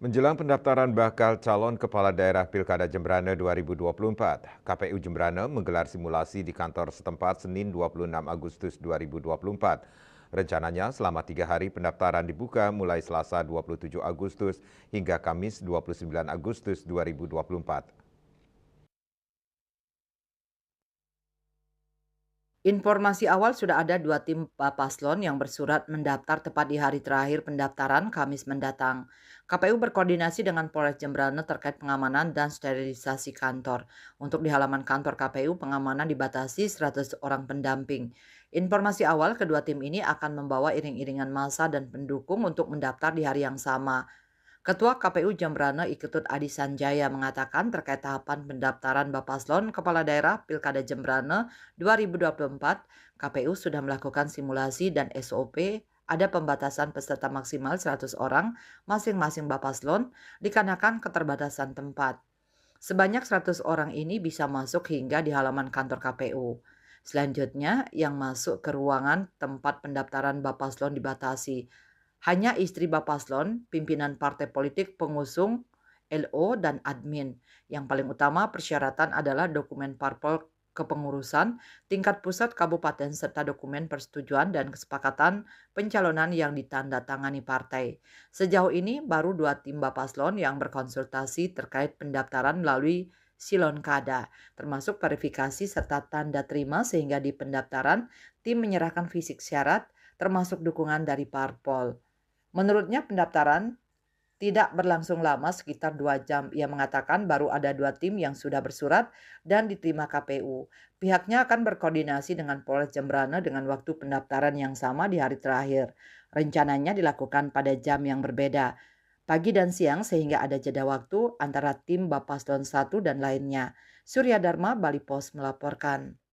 Menjelang pendaftaran bakal calon kepala daerah Pilkada Jembrane 2024, KPU Jembrane menggelar simulasi di kantor setempat Senin 26 Agustus 2024. Rencananya selama 3 hari pendaftaran dibuka mulai Selasa 27 Agustus hingga Kamis 29 Agustus 2024. Informasi awal sudah ada 2 tim paslon yang bersurat mendaftar tepat di hari terakhir pendaftaran Kamis mendatang. KPU berkoordinasi dengan Polres Jembrane terkait pengamanan dan sterilisasi kantor. Untuk di halaman kantor KPU, pengamanan dibatasi 100 orang pendamping. Informasi awal kedua tim ini akan membawa iring-iringan massa dan pendukung untuk mendaftar di hari yang sama. Ketua KPU Jembrane Iketut Adi Sanjaya mengatakan terkait tahapan pendaftaran Bapaslon Kepala Daerah Pilkada Jembrane 2024, KPU sudah melakukan simulasi dan SOP, ada pembatasan peserta maksimal 100 orang masing-masing Bapaslon dikarenakan keterbatasan tempat. Sebanyak 100 orang ini bisa masuk hingga di halaman kantor KPU. Selanjutnya, yang masuk ke ruangan tempat pendaftaran Bapaslon dibatasi. Hanya istri Bapaslon, pimpinan partai politik pengusung, LO, dan admin. Yang paling utama persyaratan adalah dokumen parpol kepengurusan tingkat pusat kabupaten serta dokumen persetujuan dan kesepakatan pencalonan yang ditandatangani partai. Sejauh ini baru 2 tim Bapaslon yang berkonsultasi terkait pendaftaran melalui Silonkada, termasuk verifikasi serta tanda terima sehingga di pendaftaran tim menyerahkan fisik syarat termasuk dukungan dari parpol. Menurutnya pendaftaran tidak berlangsung lama sekitar 2 jam. Ia mengatakan baru ada 2 tim yang sudah bersurat dan diterima KPU. Pihaknya akan berkoordinasi dengan Polres Jembrane dengan waktu pendaftaran yang sama di hari terakhir. Rencananya dilakukan pada jam yang berbeda, pagi dan siang sehingga ada jeda waktu antara tim Bapaslon 1 dan lainnya. Surya Dharma, Bali Pos melaporkan.